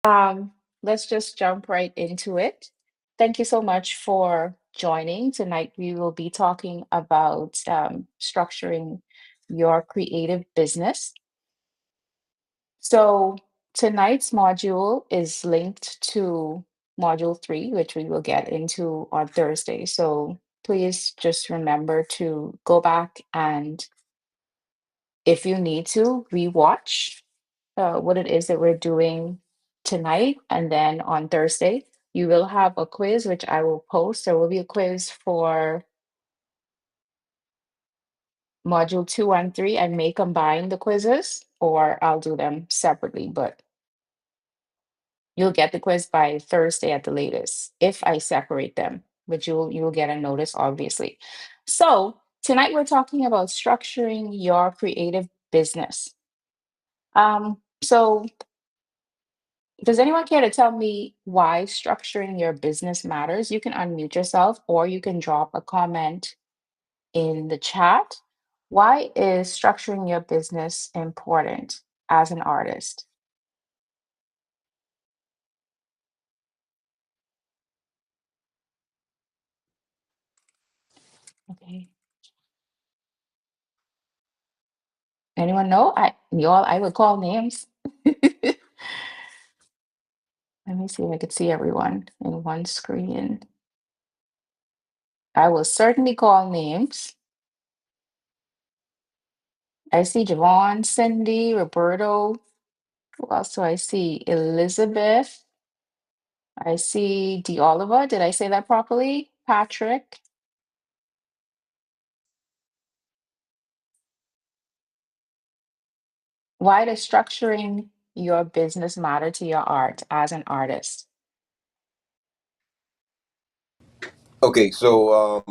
Um, let's just jump right into it. Thank you so much for joining. Tonight, we will be talking about structuring your creative business. So, tonight's module is linked to module three, which we will get into on Thursday. So, please just remember to go back and, if you need to, rewatch what it is that we're doing tonight. And then on Thursday, you will have a quiz, which I will post. There will be a quiz for module two and three. I may combine the quizzes or I'll do them separately, but you'll get the quiz by Thursday at the latest if I separate them, but you'll get a notice, obviously. So tonight we're talking about structuring your creative business. So does anyone care to tell me why structuring your business matters? You can unmute yourself or you can drop a comment in the chat. Why is structuring your business important as an artist? Okay. Anyone know? I would call names. Let me see if I could see everyone in one screen. I will certainly call names. I see Javon, Cindy, Roberto. Who else do I see? Elizabeth. I see D. Oliver. Did I say that properly? Patrick. Why does structuring your business matter to your art as an artist? Okay, so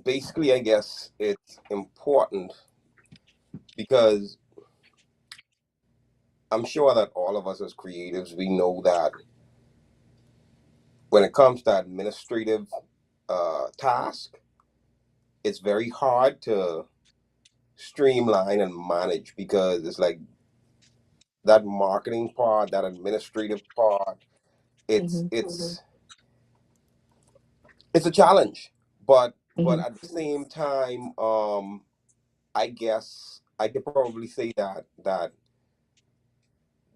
basically, I guess it's important because I'm sure that all of us as creatives, we know that when it comes to administrative task, it's very hard to streamline and manage because it's like that marketing part, that administrative part, it's Hmm. it's it's a challenge. But Hmm. at the same time, I guess I could probably say that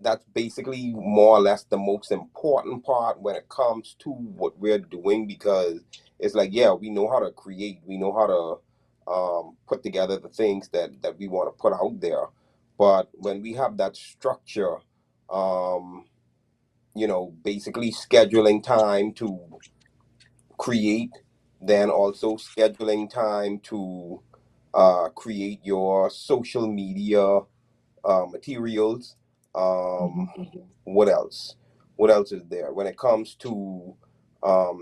that's basically more or less the most important part when it comes to what we're doing because it's like, yeah, we know how to create, we know how to put together the things that we want to put out there, but when we have that structure, um basically scheduling time to create, then also scheduling time to create your social media materials. Hmm. What else? What else is there when it comes to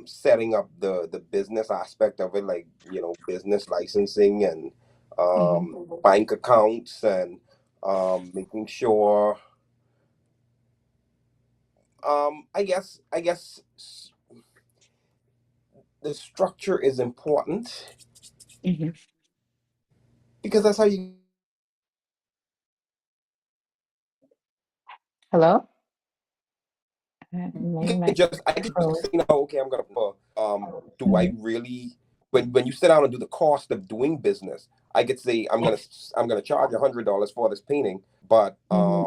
setting up the business aspect of it, like business licensing and Hmm. bank accounts and making sure. I guess the structure is important Hmm. because that's how you Hello? you Maybe can my just I could just froze. say now, okay, I'm gonna do I Hmm. really when you sit down and do the cost of doing business, I could say I'm gonna charge $100 for this painting, but Hmm.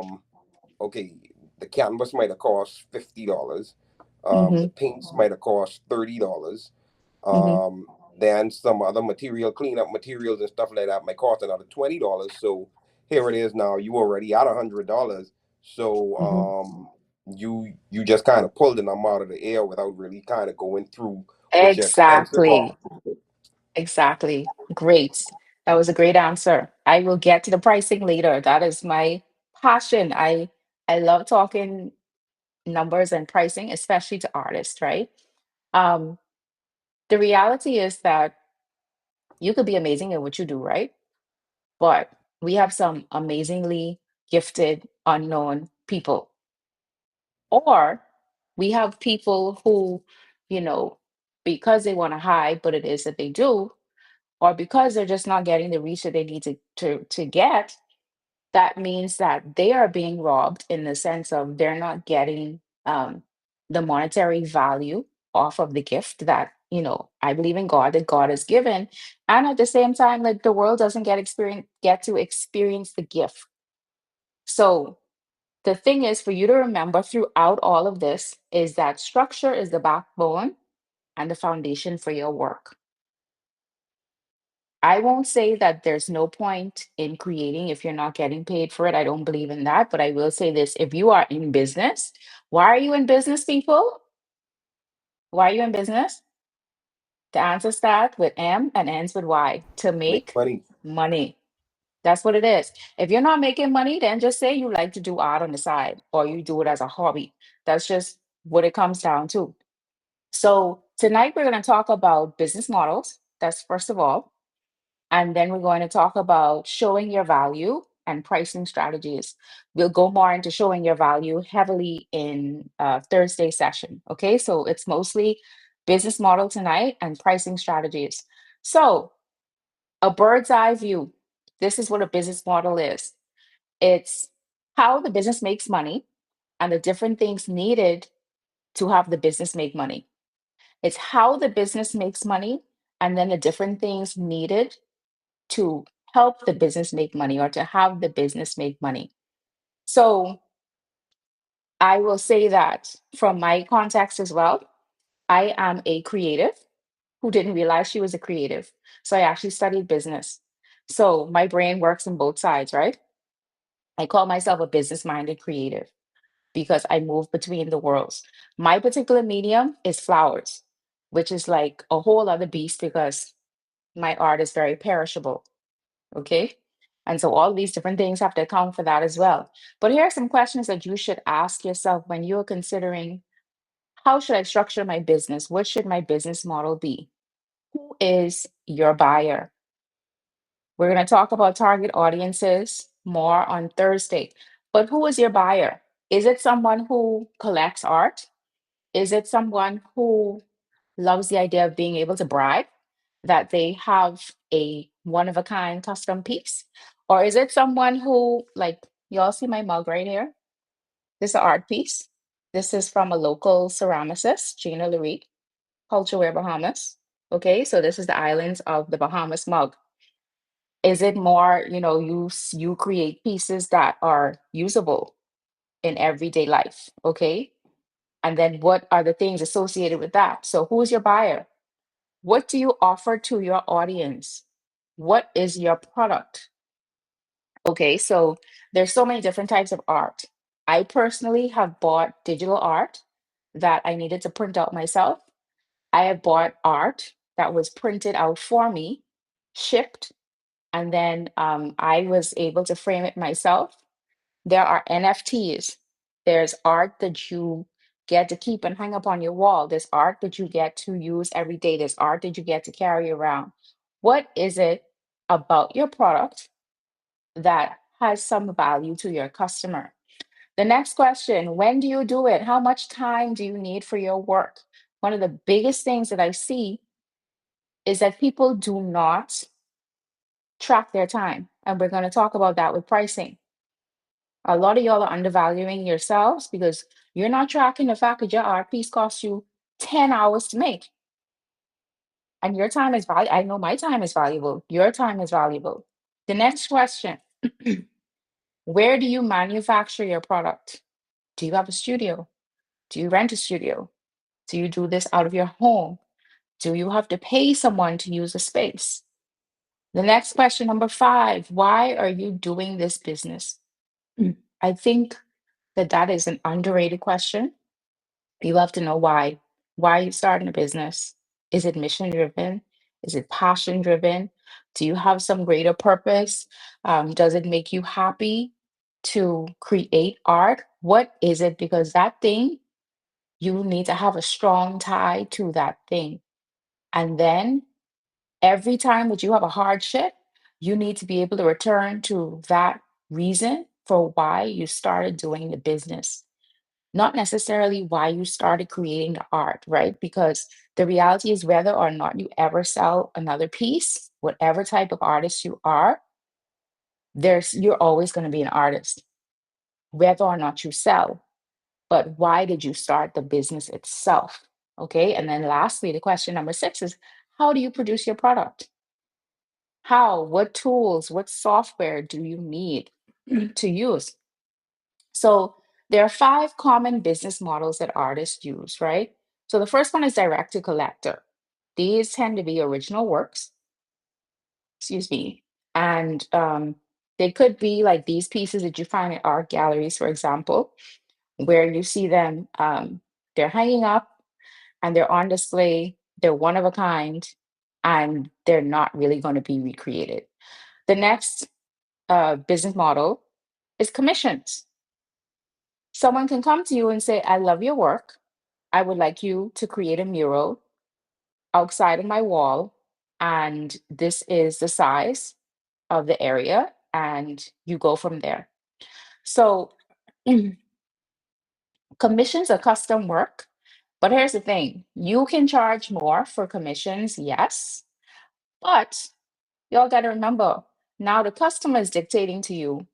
okay, the canvas might have cost $50. The Hmm. paints might have cost $30. Hmm. Um, then some other material, cleanup materials and stuff like that might cost another $20. So here it is now. You already at $100. So Hmm. you just kind of pulled them out of the air without really kind of going through what your expenses are. Exactly. Exactly. Great. That was a great answer. I will get to the pricing later. That is my passion. I love talking numbers and pricing, especially to artists, right? Um, the reality is that you could be amazing at what you do, right? But we have some amazingly gifted, unknown people. Or we have people who, you know, because they want to hide, but it is that they do, or because they're just not getting the reach that they need to get, that means that they are being robbed in the sense of they're not getting the monetary value off of the gift that, I believe in God, that God has given. And at the same time, like, the world doesn't get to experience the gift. So the thing is for you to remember throughout all of this is that structure is the backbone and the foundation for your work. I won't say that there's no point in creating if you're not getting paid for it. I don't believe in that. But I will say this, if you are in business, why are you in business, people? Why are you in business? The answer starts with M and ends with Y, to Make make money. money. That's what it is. If you're not making money, then just say you like to do art on the side or you do it as a hobby. That's just what it comes down to. So tonight we're going to talk about business models. That's first of all. And then we're going to talk about showing your value and pricing strategies. We'll go more into showing your value heavily in Thursday session. Okay, so it's mostly business model tonight and pricing strategies. So, a bird's eye view. This is what a business model is. It's how the business makes money and the different things needed to have the business make money. It's how the business makes money and then the different things needed to help the business make money or to have the business make money. So I will say that from my context as well, I am a creative who didn't realize she was a creative. So I actually studied business. So my brain works on both sides, right? I call myself a business minded creative because I move between the worlds. My particular medium is flowers, which is like a whole other beast because my art is very perishable. Okay. And so all these different things have to account for that as well. But here are some questions that you should ask yourself when you're considering, how should I structure my business? What should my business model be? Who is your buyer? We're going to talk about target audiences more on Thursday. But who is your buyer? Is it someone who collects art? Is it someone who loves the idea of being able to brag that they have a one of a kind custom piece? Or is it someone who, like, y'all see my mug right here? This is an art piece. This is from a local ceramicist, Gina Lurie, Cultureware Bahamas. Okay, so this is the islands of the Bahamas mug. Is it more, you create pieces that are usable in everyday life? Okay. And then what are the things associated with that? So who's your buyer? What do you offer to your audience? What is your product? Okay, so there's so many different types of art. I personally have bought digital art that I needed to print out myself. I have bought art that was printed out for me, shipped, and then I was able to frame it myself. There are NFTs. There's art that you get to keep and hang up on your wall. There's art that you get to use every day. There's art that you get to carry around. What is it about your product that has some value to your customer? The next question, when do you do it? How much time do you need for your work? One of the biggest things that I see is that people do not track their time. And we're going to talk about that with pricing. A lot of y'all are undervaluing yourselves because you're not tracking the fact that your art piece costs you 10 hours to make. And your time is valuable. I know my time is valuable. Your time is valuable. The next question, where do you manufacture your product? Do you have a studio? Do you rent a studio? Do you do this out of your home? Do you have to pay someone to use a space? The next question, number 5, why are you doing this business? I think that is an underrated question. You have to know why. Why are you starting a business? Is it mission driven? Is it passion driven? Do you have some greater purpose? Does it make you happy to create art? What is it? Because that thing, you need to have a strong tie to that thing. And then every time that you have a hardship, you need to be able to return to that reason for why you started doing the business, not necessarily why you started creating the art, right? Because the reality is, whether or not you ever sell another piece, whatever type of artist you are, You're always going to be an artist, whether or not you sell. But why did you start the business itself? Okay. And then lastly, the question number six is, how do you produce your product? How, what tools, what software do you need to use? So there are five common business models that artists use, right? So the first one is direct to collector. These tend to be original works, excuse me, and they could be like these pieces that you find in art galleries, for example, where you see them, they're hanging up and they're on display, they're one of a kind, and they're not really going to be recreated. The next business model is commissions. Someone can come to you and say, I love your work. I would like you to create a mural outside of my wall, and this is the size of the area, and you go from there. So, commissions are custom work, but here's the thing, you can charge more for commissions, yes, but y'all got to remember, now the customer is dictating to you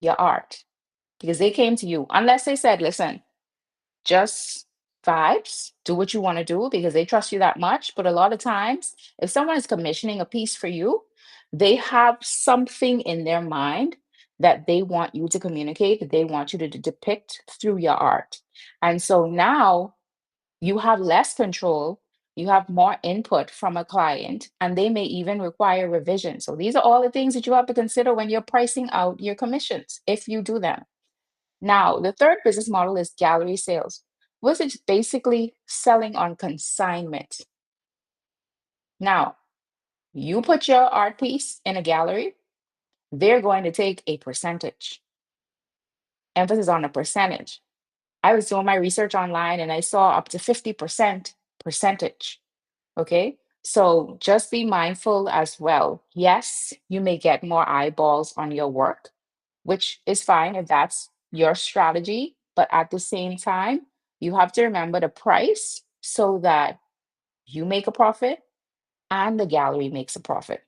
your art because they came to you, unless they said, listen, just vibes, do what you want to do because they trust you that much. But a lot of times, if someone is commissioning a piece for you, they have something in their mind that they want you to communicate, that they want you to depict through your art. And so now you have less control, you have more input from a client, and they may even require revision. So these are all the things that you have to consider when you're pricing out your commissions, if you do them. Now, the third business model is gallery sales, which is basically selling on consignment. Now, you put your art piece in a gallery, they're going to take a percentage. Emphasis on a percentage. I was doing my research online and I saw up to 50% percentage. Okay. So just be mindful as well. Yes, you may get more eyeballs on your work, which is fine if that's your strategy. But at the same time, you have to remember the price so that you make a profit and the gallery makes a profit.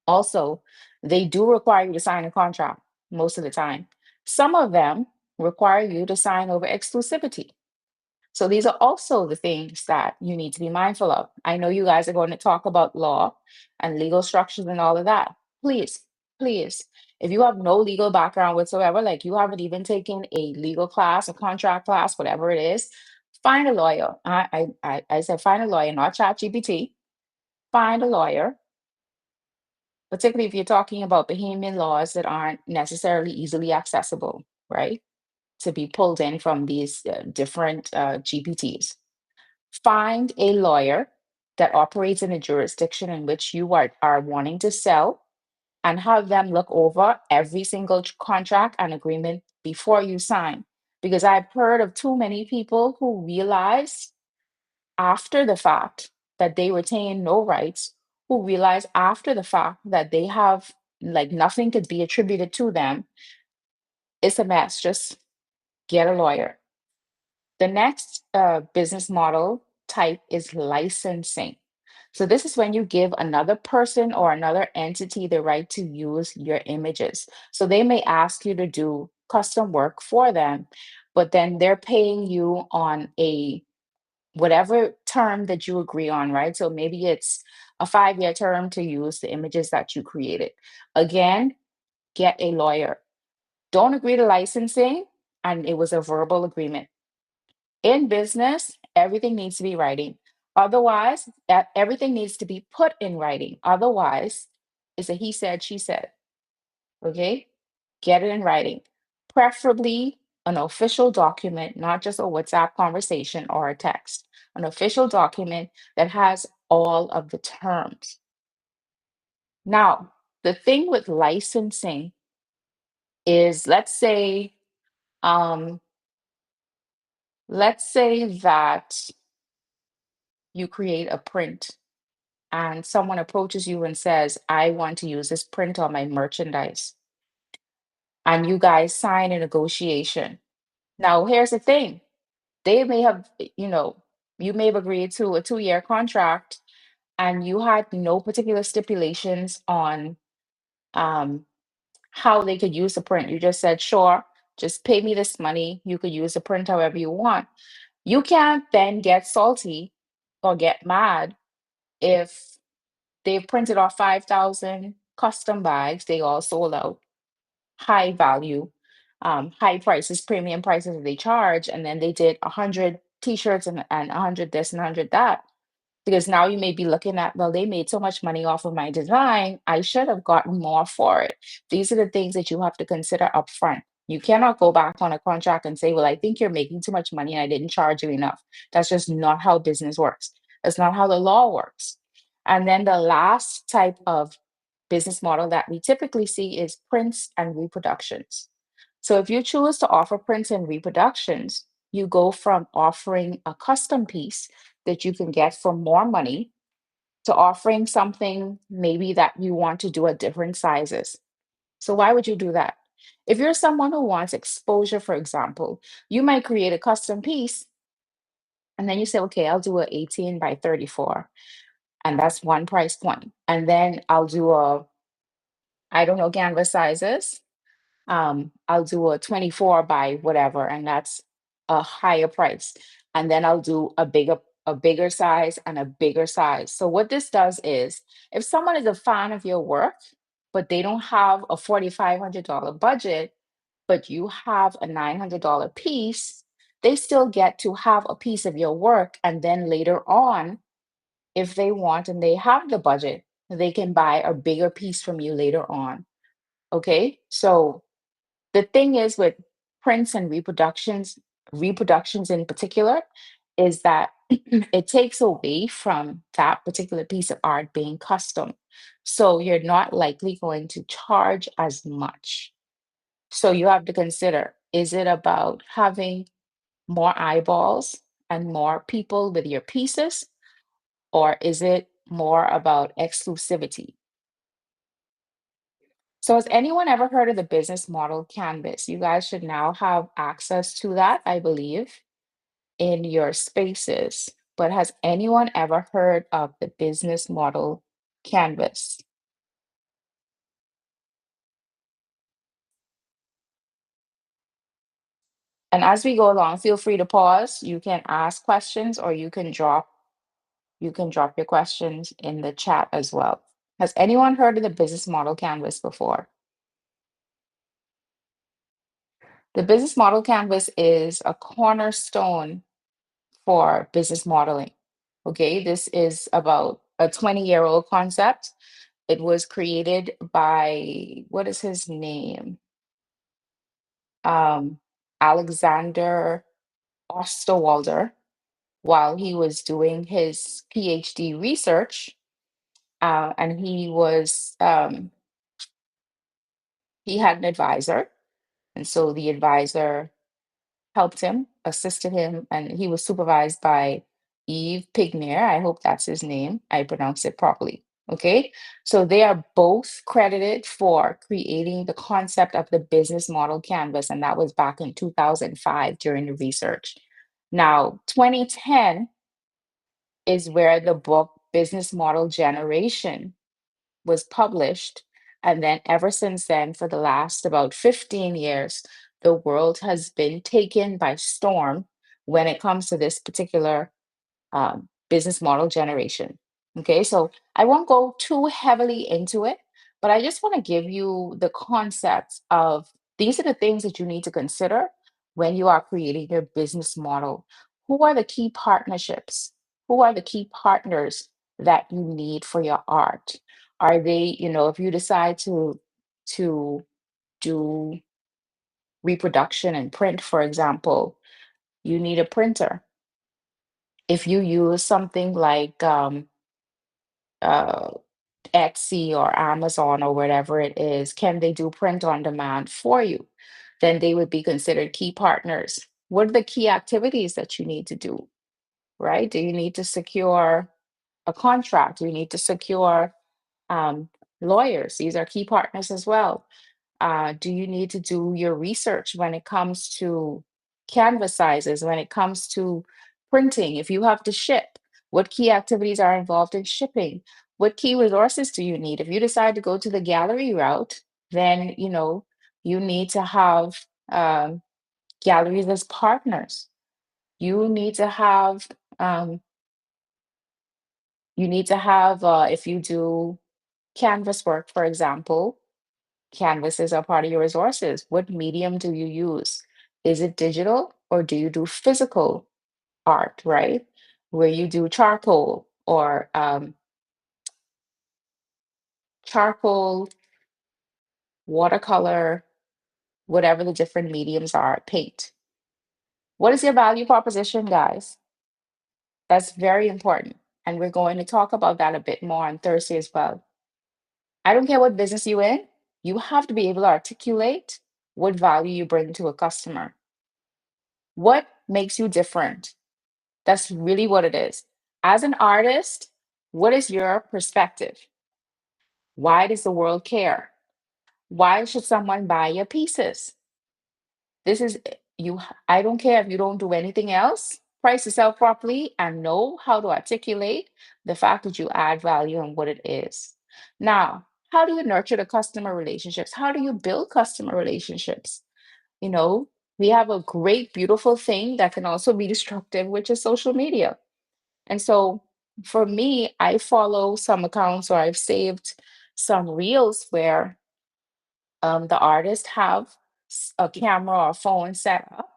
Also, they do require you to sign a contract most of the time. Some of them require you to sign over exclusivity. So these are also the things that you need to be mindful of. I know you guys are going to talk about law and legal structures and all of that. Please, please, if you have no legal background whatsoever, like you haven't even taken a legal class, a contract class, whatever it is, find a lawyer. I said find a lawyer, not chat GPT. Find a lawyer, particularly if you're talking about Bahamian laws that aren't necessarily easily accessible, right? To be pulled in from these different GPTs. Find a lawyer that operates in a jurisdiction in which you are wanting to sell and have them look over every single contract and agreement before you sign. Because I've heard of too many people who realize after the fact that they retain no rights, who realize after the fact that they have like nothing could be attributed to them. It's a mess. Just get a lawyer. The next business model type is licensing. So, this is when you give another person or another entity the right to use your images. So, they may ask you to do custom work for them, but then they're paying you on a whatever term that you agree on, right? So, maybe it's a 5-year term to use the images that you created. Again, get a lawyer. Don't agree to licensing, and it was a verbal agreement. In business, everything needs to be writing. Otherwise, everything needs to be put in writing. Otherwise, it's a he said, she said. Okay? Get it in writing. Preferably an official document, not just a WhatsApp conversation or a text. An official document that has all of the terms. Now, the thing with licensing is um, let's say that you create a print and someone approaches you and says, I want to use this print on my merchandise, and you guys sign a negotiation. Now, here's the thing, they may have, you may have agreed to a 2-year contract and you had no particular stipulations on um, how they could use the print. You just said, sure, just pay me this money. You could use the print however you want. You can't then get salty or get mad if they've printed off 5,000 custom bags, they all sold out, high value, high prices, premium prices that they charge, and then they did 100 t-shirts and 100 this and 100 that. Because now you may be looking at, well, they made so much money off of my design, I should have gotten more for it. These are the things that you have to consider upfront. You cannot go back on a contract and say, well, I think you're making too much money and I didn't charge you enough. That's just not how business works. That's not how the law works. And then the last type of business model that we typically see is prints and reproductions. So if you choose to offer prints and reproductions, you go from offering a custom piece that you can get for more money to offering something maybe that you want to do at different sizes. So why would you do that? If you're someone who wants exposure, for example, you might create a custom piece and then you say, okay, I'll do a 18 by 34, and that's one price point. And then I'll do a, I don't know, canvas sizes. I'll do a 24 by whatever, and that's a higher price. And then I'll do a bigger size and a bigger size. So what this does is if someone is a fan of your work, but they don't have a $4,500 budget, but you have a $900 piece, they still get to have a piece of your work. And then later on, if they want and they have the budget, they can buy a bigger piece from you later on. Okay. So the thing is with prints and reproductions in particular, is that it takes away from that particular piece of art being custom. So you're not likely going to charge as much. So you have to consider, is it about having more eyeballs and more people with your pieces, or is it more about exclusivity? So has anyone ever heard of the business model canvas? You guys should now have access to that, I believe, in your spaces. But has anyone ever heard of the business model canvas? And as we go along, feel free to pause. You can ask questions or you can drop your questions in the chat as well. Has anyone heard of the business model canvas before? The business model canvas is a cornerstone for business modeling. Okay, this is about a 20-year-old concept. It was created by, what is his name? Um, Alexander Osterwalder, while he was doing his PhD research. And he had an advisor. And so the advisor helped him, assisted him, and he was supervised by Yves Pignier. I hope that's his name. I pronounced it properly. Okay. So they are both credited for creating the concept of the business model canvas. And that was back in 2005 during the research. Now, 2010 is where the book Business Model Generation was published. And then ever since then, for the last about 15 years, the world has been taken by storm when it comes to this particular business model generation. Okay, so I won't go too heavily into it, but I just want to give you the concepts of these are the things that you need to consider when you are creating your business model. Who are the key partnerships? Who are the key partners that you need for your art? Are they, if you decide to do reproduction and print, for example, you need a printer. If you use something like uh, Etsy or Amazon or whatever it is, can they do print on demand for you? Then they would be considered key partners. What are the key activities that you need to do, right? Do you need to secure a contract? Do you need to secure um, lawyers? These are key partners as well. Do you need to do your research when it comes to canvas sizes, when it comes to printing? If you have to ship, what key activities are involved in shipping? what key resources do you need? If you decide to go to the gallery route, then you need to have um, galleries as partners. You need to have um, if you do canvas work, for example, canvases are part of your resources. What medium do you use? Is it digital or do you do physical art, right? Where you do charcoal or charcoal, watercolor, whatever the different mediums are, paint. What is your value proposition, guys? That's very important. And we're going to talk about that a bit more on Thursday as well. I don't care what business you're in, you have to be able to articulate what value you bring to a customer. What makes you different? That's really what it is. As an artist, what is your perspective? Why does the world care? Why should someone buy your pieces? This is you. I don't care if you don't do anything else. Price yourself properly and know how to articulate the fact that you add value and what it is. Now, how do you nurture the customer relationships? How do you build customer relationships? You know, we have a great, beautiful thing that can also be destructive, which is social media. And so for me, I follow some accounts or I've saved some reels where the artists have a camera or phone set up,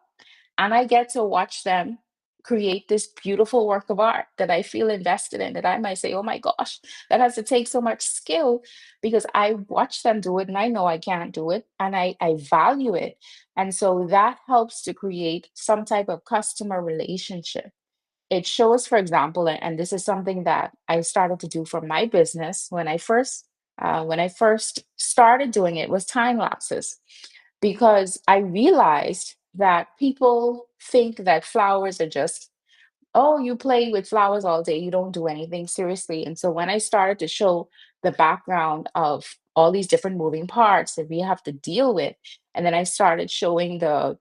and I get to watch them create this beautiful work of art that I feel invested in, that I might say, oh my gosh, that has to take so much skill because I watch them do it and I know I can't do it and I value it. And so that helps to create some type of customer relationship. It shows, for example, and this is something that I started to do for my business when I first started doing it was time lapses because I realized that people think that flowers are just, oh, you play with flowers all day, you don't do anything seriously. And so when I started to show the background of all these different moving parts that we have to deal with, and then I started showing the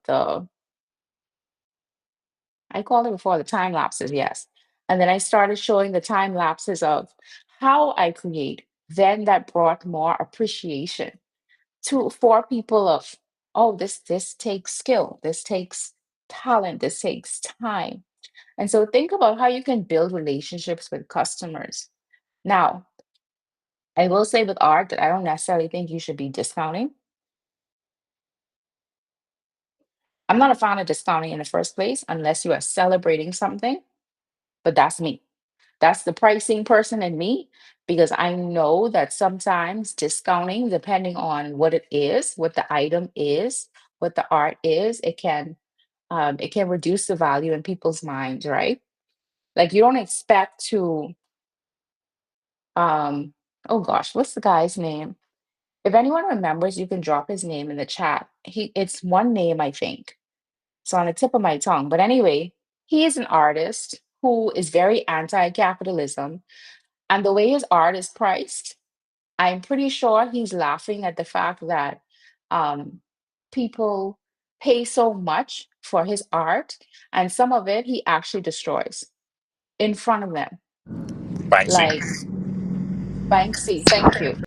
I called it before the time lapses, yes. And then I started showing the time lapses of how I create. Then that brought more appreciation to for people of, oh, this takes skill, this takes talent, this takes time. And so think about how you can build relationships with customers. Now, I will say with art that I don't necessarily think you should be discounting. I'm not a fan of discounting in the first place unless you are celebrating something, but that's me. That's the pricing person in me because I know that sometimes discounting, depending on what it is, what the item is, what the art is, it can reduce the value in people's minds, right? Like you don't expect to oh gosh, what's the guy's name? If anyone remembers, you can drop his name in the chat. It's one name, I think. It's on the tip of my tongue. But anyway, he is an artist who is very anti-capitalism. And the way his art is priced, I'm pretty sure he's laughing at the fact that um, people pay so much for his art, and some of it he actually destroys in front of them. Banksy. Like Banksy, thank you.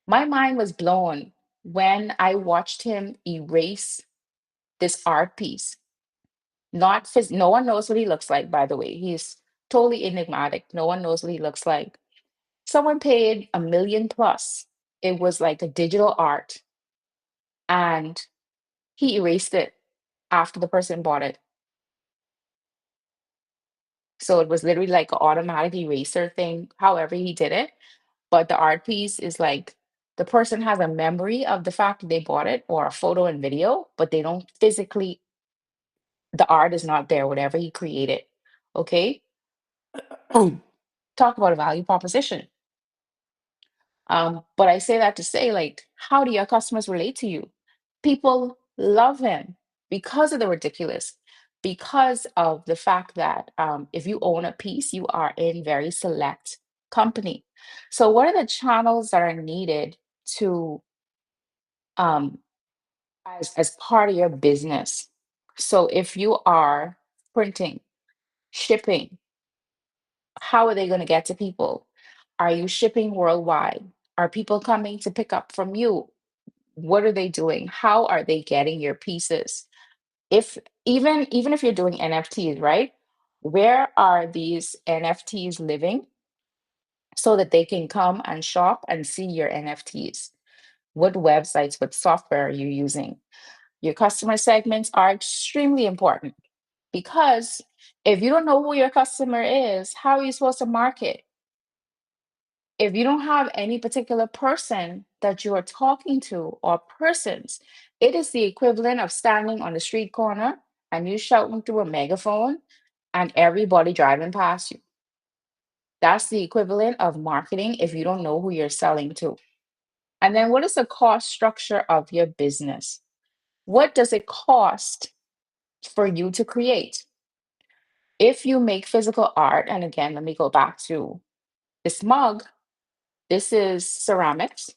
My mind was blown when I watched him erase this art piece. No one knows what he looks like, by the way. He's totally enigmatic. No one knows what he looks like. Someone paid a million plus. It was like a digital art, and he erased it after the person bought it. So it was literally like an automatic eraser thing, however he did it. But the art piece is like the person has a memory of the fact that they bought it or a photo and video, but they don't physically, the art is not there, whatever he created. Okay. Talk about a value proposition. But I say that to say, like, how do your customers relate to you? People love him because of the ridiculous, because of the fact that if you own a piece, you are in very select company. So, what are the channels that are needed to um, as part of your business? So, if you are printing, shipping, how are they going to get to people? Are you shipping worldwide? Are people coming to pick up from you? What are they doing? How are they getting your pieces? If even if you're doing NFTs, right? Where are these NFTs living so that they can come and shop and see your NFTs? What websites, what software are you using? Your customer segments are extremely important because if you don't know who your customer is, how are you supposed to market? If you don't have any particular person that you are talking to or persons, it is the equivalent of standing on the street corner and you shouting through a megaphone and everybody driving past you. That's the equivalent of marketing if you don't know who you're selling to. And then what is the cost structure of your business? What does it cost for you to create? If you make physical art, and again, let me go back to this mug, this is ceramics.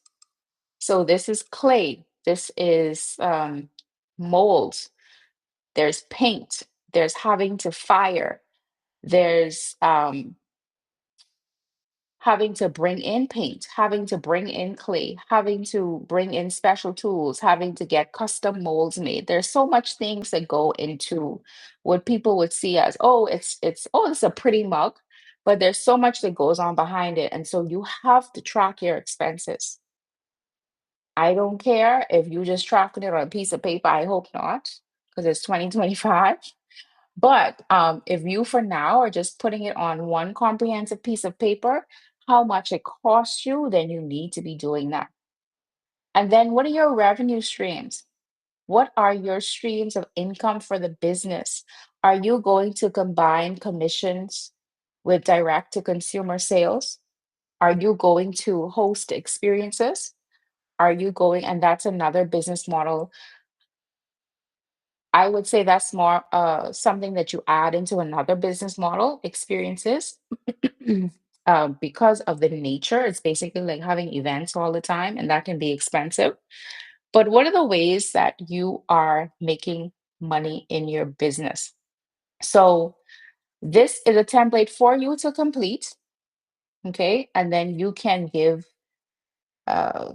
So this is clay. This is molds. There's paint. There's having to fire. There's having to bring in paint, having to bring in clay, having to bring in special tools, having to get custom molds made. There's so much things that go into what people would see as, oh, it's a pretty mug, but there's so much that goes on behind it. And so you have to track your expenses. I don't care if you just tracking it on a piece of paper. I hope not, because it's 2025. But if you for now are just putting it on one comprehensive piece of paper, how much it costs you, then you need to be doing that. And then what are your revenue streams? What are your streams of income for the business? Are you going to combine commissions with direct to consumer sales? Are you going to host experiences? Are you going, and that's another business model. I would say that's more something that you add into another business model, experiences. Because of the nature, it's basically like having events all the time, and that can be expensive. But what are the ways that you are making money in your business? So, this is a template for you to complete, okay? And then you can give uh,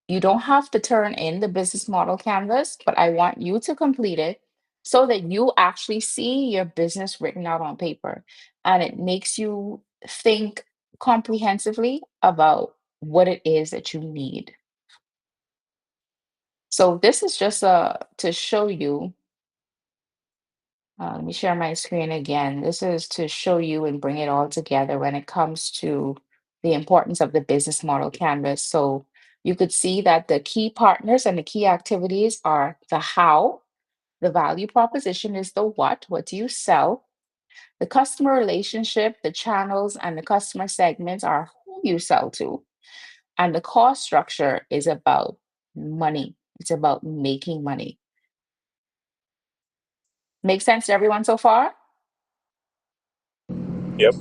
you don't have to turn in the business model canvas, but I want you to complete it so that you actually see your business written out on paper and it makes you think comprehensively about what it is that you need. So this is just to show you. Let me share my screen again. This is to show you and bring it all together when it comes to the importance of the business model canvas. So you could see that the key partners and the key activities are the how, the value proposition is the what do you sell? The customer relationship, the channels, and the customer segments are who you sell to. And the cost structure is about money, it's about making money. Make sense to everyone so far? Yep.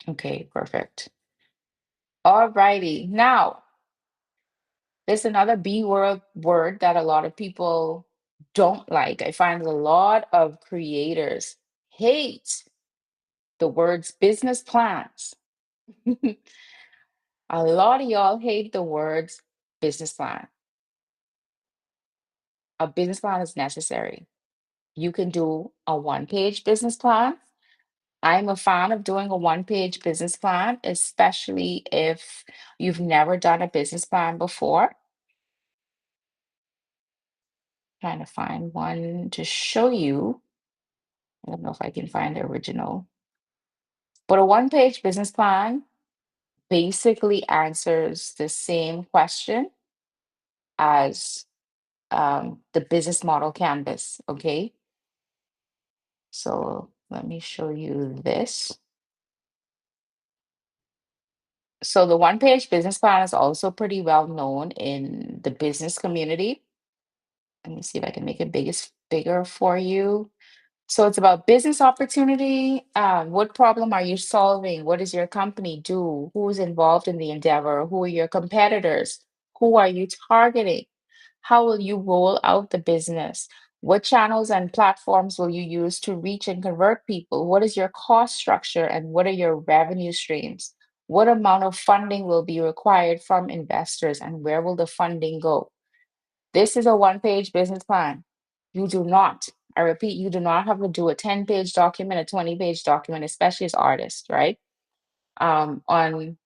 Okay, perfect. All righty. Now, there's another word that a lot of people don't like. I find a lot of creators hate the words business plans. A lot of y'all hate the words business plan. A business plan is necessary. You can do a one-page business plan. I'm a fan of doing a one-page business plan, especially if you've never done a business plan before. Trying to find one to show you. I don't know if I can find the original. But a one-page business plan basically answers the same question as the business model canvas. Okay. So let me show you this. So the one-page business plan is also pretty well known in the business community. Let me see if I can make it bigger for you. So it's about business opportunity. What problem are you solving? What does your company do? Who's involved in the endeavor? Who are your competitors? Who are you targeting? How will you roll out the business? What channels and platforms will you use to reach and convert people? What is your cost structure and what are your revenue streams? What amount of funding will be required from investors and where will the funding go? This is a one-page business plan. You do not, I repeat, you do not have to do a 10-page document, a 20-page document, especially as artists, right? On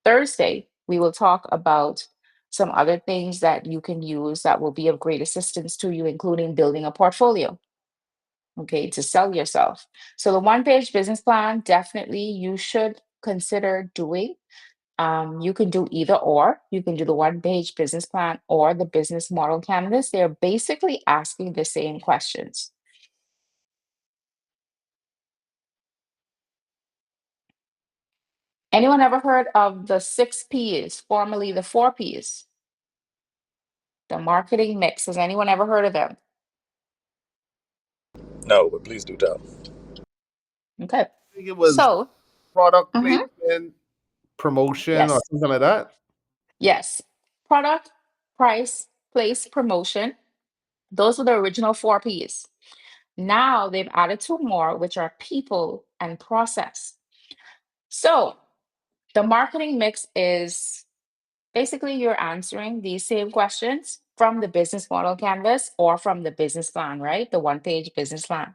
Thursday, we will talk about some other things that you can use that will be of great assistance to you, including building a portfolio, okay, to sell yourself. So the one-page business plan, definitely you should consider doing. You can do either or. You can do the one-page business plan or the business model canvas. They're basically asking the same questions. Anyone ever heard of the 6 Ps, formerly the 4 Ps? The marketing mix. Has anyone ever heard of them? No, but please do tell. Okay. I think it was So, product mhm, placement, promotion, or yes, something like that. yes. Product, price, place, promotion. Those were the original 4 Ps. Now they've added 2 more, which are people and process. So the marketing mix is basically you're answering these same questions from the business model canvas or from the business plan, right? The one-page business plan.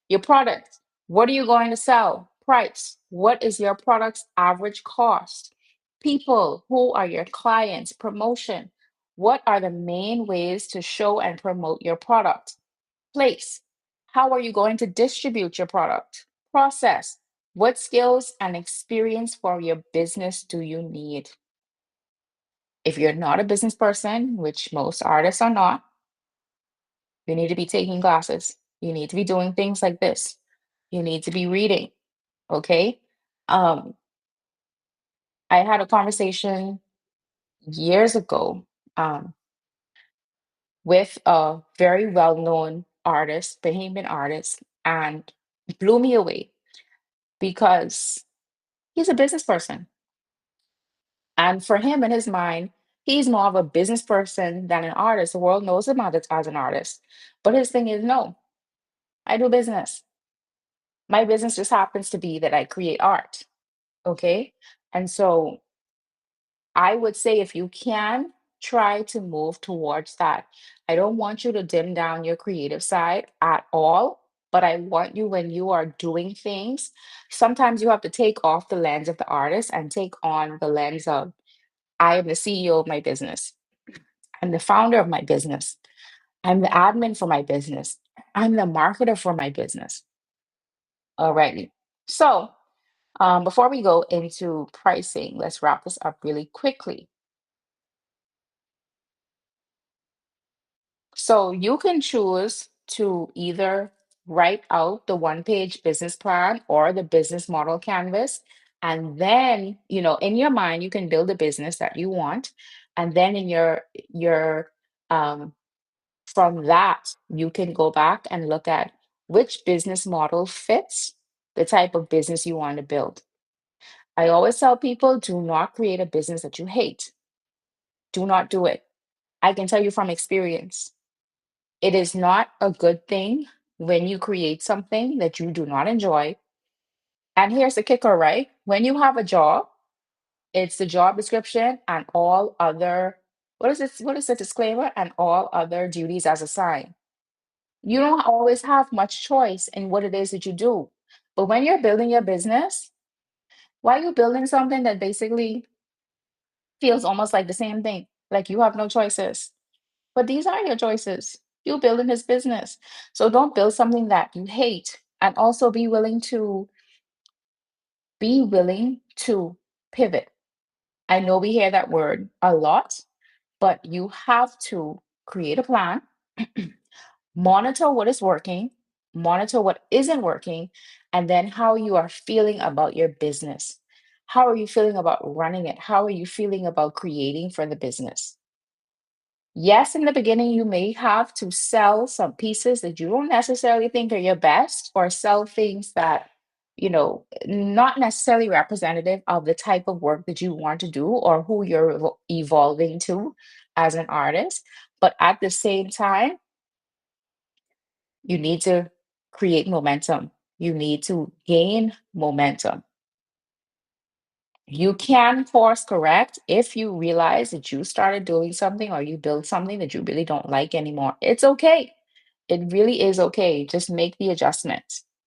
Your product, what are you going to sell? Price, what is your product's average cost? People, who are your clients? Promotion, what are the main ways to show and promote your product? Place, how are you going to distribute your product? Process, what skills and experience for your business do you need? If you're not a business person, which most artists are not, you need to be taking classes. You need to be doing things like this. You need to be reading. Okay. Um, I had a conversation years ago um, with a very well known artist, Bahamian artist, and blew me away because he's a business person. And for him, in his mind, he's more of a business person than an artist. The world knows him as an artist. But his thing is, no, I do business. My business just happens to be that I create art. Okay. And so I would say if you can try to move towards that. I don't want you to dim down your creative side at all, but I want you when you are doing things, sometimes you have to take off the lens of the artist and take on the lens of I am the CEO of my business. I'm the founder of my business. I'm the admin for my business. I'm the marketer for my business. Alrighty. So before we go into pricing, let's wrap this up really quickly. So you can choose to either write out the one-page business plan or the business model canvas. And then, in your mind, you can build a business that you want. And then in your um, from that, you can go back and look at which business model fits the type of business you want to build. I always tell people, do not create a business that you hate. Do not do it. I can tell you from experience. It is not a good thing when you create something that you do not enjoy. And here's the kicker, right? When you have a job, it's the job description and all other, what is this? What is the disclaimer? And all other duties as assigned. You don't always have much choice in what it is that you do. But when you're building your business, why are you building something that basically feels almost like the same thing? Like you have no choices. But these are your choices. You building his business. So don't build something that you hate and also be willing to pivot. I know we hear that word a lot, but you have to create a plan, monitor what is working, monitor what isn't working, and then how you are feeling about your business. How are you feeling about running it? How are you feeling about creating for the business? Yes, in the beginning, you may have to sell some pieces that you don't necessarily think are your best, or sell things that, not necessarily representative of the type of work that you want to do or who you're evolving to as an artist. But at the same time, you need to create momentum. You need to gain momentum. You can course correct if you realize that you started doing something or you build something that you really don't like anymore. It's okay. It really is okay. Just make the adjustments.